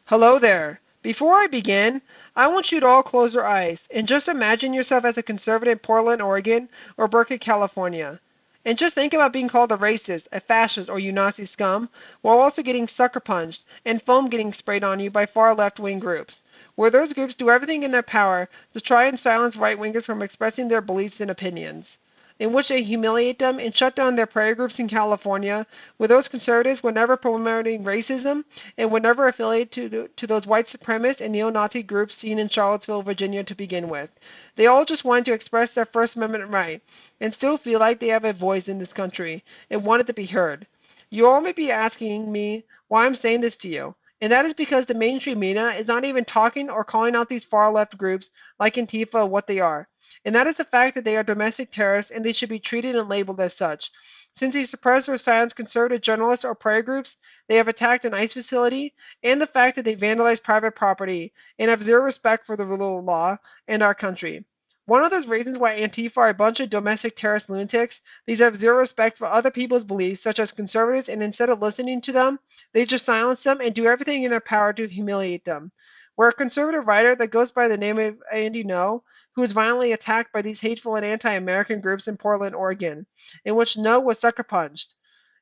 Hello there. Before I begin, I want you to all close your eyes and just imagine yourself as a conservative in Portland, Oregon, or Berkeley, California. And just think about being called a racist, a fascist, or you Nazi scum, while also getting sucker punched and foam getting sprayed on you by far left-wing groups, where those groups do everything in their power to try and silence right-wingers from expressing their beliefs and opinions, in which they humiliate them and shut down their prayer groups in California, where those conservatives were never promoting racism and were never affiliated to those white supremacist and neo-Nazi groups seen in Charlottesville, Virginia to begin with. They all just wanted to express their First Amendment right and still feel like they have a voice in this country and wanted to be heard. You all may be asking me why I'm saying this to you, and that is because the mainstream media is not even talking or calling out these far left groups like Antifa what they are. And that is the fact that they are domestic terrorists and they should be treated and labeled as such. Since they suppress or silence conservative journalists or prayer groups, they have attacked an ICE facility, and the fact that they vandalize private property and have zero respect for the rule of law and our country. One of those reasons why Antifa are a bunch of domestic terrorist lunatics, these have zero respect for other people's beliefs, such as conservatives, and instead of listening to them, they just silence them and do everything in their power to humiliate them. Where a conservative writer that goes by the name of Andy No, who was violently attacked by these hateful and anti-American groups in Portland, Oregon, in which No was sucker punched,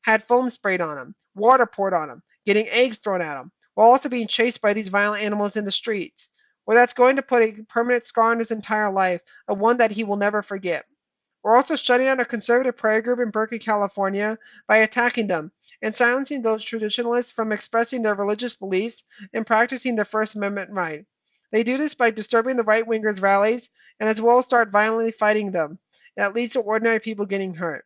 had foam sprayed on him, water poured on him, getting eggs thrown at him, while also being chased by these violent animals in the streets, where that's going to put a permanent scar on his entire life, a one that he will never forget. We're also shutting down a conservative prayer group in Berkeley, California by attacking them and silencing those traditionalists from expressing their religious beliefs and practicing their First Amendment right. They do this by disturbing the right wingers' rallies and as well start violently fighting them. That leads to ordinary people getting hurt.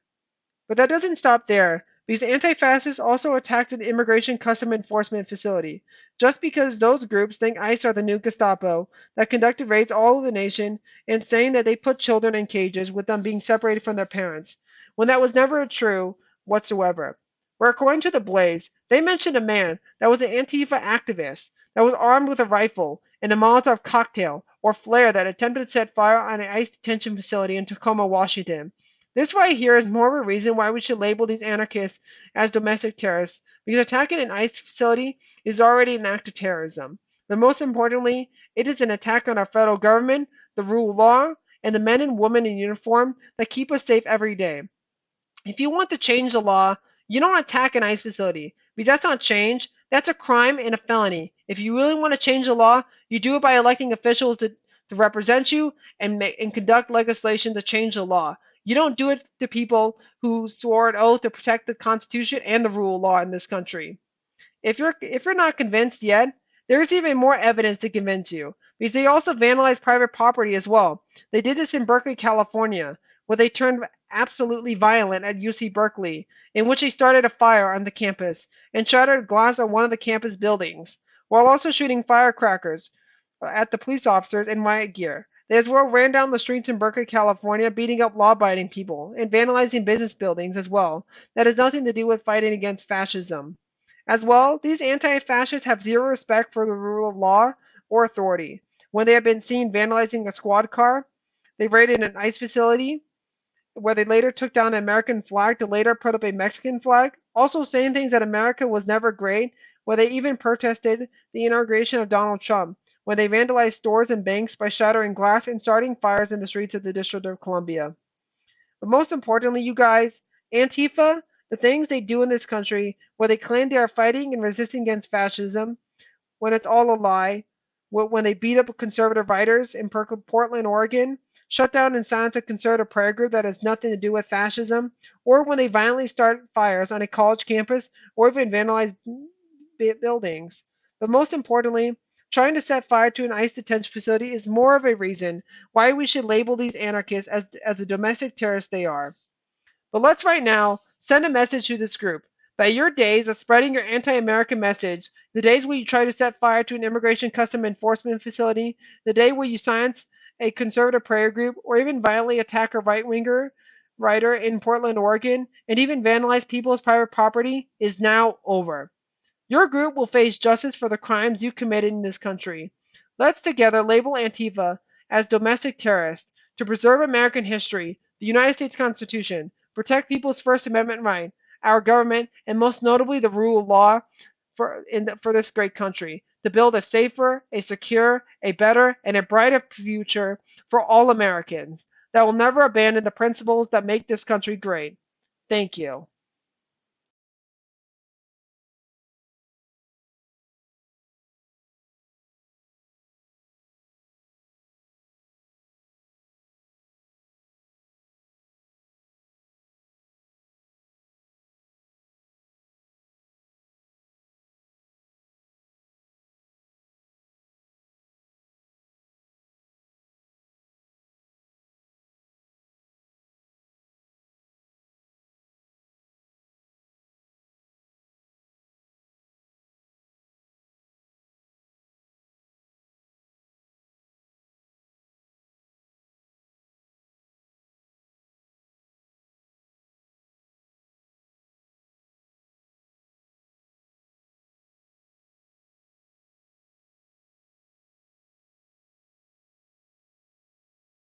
But that doesn't stop there, because anti-fascists also attacked an immigration custom enforcement facility, just because those groups think ICE are the new Gestapo that conducted raids all over the nation and saying that they put children in cages with them being separated from their parents, when that was never true whatsoever. Where according to the Blaze, they mentioned a man that was an Antifa activist that was armed with a rifle and a Molotov cocktail or flare that attempted to set fire on an ICE detention facility in Tacoma, Washington. This right here is more of a reason why we should label these anarchists as domestic terrorists, because attacking an ICE facility is already an act of terrorism. But most importantly, it is an attack on our federal government, the rule of law, and the men and women in uniform that keep us safe every day. If you want to change the law, you don't attack an ICE facility, because that's not change. That's a crime and a felony. If you really want to change the law, you do it by electing officials to represent you and conduct legislation to change the law. You don't do it to people who swore an oath to protect the Constitution and the rule of law in this country. If you're not convinced yet, there's even more evidence to convince you, because they also vandalized private property as well. They did this in Berkeley, California, where they turned absolutely violent at UC Berkeley, in which they started a fire on the campus and shattered glass on one of the campus buildings, while also shooting firecrackers at the police officers in riot gear. They as well ran down the streets in Berkeley, California, beating up law-abiding people and vandalizing business buildings as well. That has nothing to do with fighting against fascism. As well, these anti-fascists have zero respect for the rule of law or authority. When they have been seen vandalizing a squad car, they raided an ICE facility where they later took down an American flag to later put up a Mexican flag, also saying things that America was never great, where they even protested the inauguration of Donald Trump, when they vandalized stores and banks by shattering glass and starting fires in the streets of the District of Columbia. But most importantly, you guys, Antifa, the things they do in this country, where they claim they are fighting and resisting against fascism, when it's all a lie, when they beat up conservative writers in Portland, Oregon, shut down and silence a conservative prayer group that has nothing to do with fascism, or when they violently start fires on a college campus or even vandalize buildings. But most importantly, trying to set fire to an ICE detention facility is more of a reason why we should label these anarchists as the domestic terrorists they are. But let's right now send a message to this group that your days of spreading your anti-American message, the days where you try to set fire to an immigration custom enforcement facility, the day where you silence a conservative prayer group, or even violently attack a right-winger writer in Portland, Oregon, and even vandalize people's private property is now over. Your group will face justice for the crimes you committed in this country. Let's together label Antifa as domestic terrorists to preserve American history, the United States Constitution, protect people's First Amendment right, our government, and most notably the rule of law for this great country, to build a safer, a secure, a better, and a brighter future for all Americans that will never abandon the principles that make this country great. Thank you.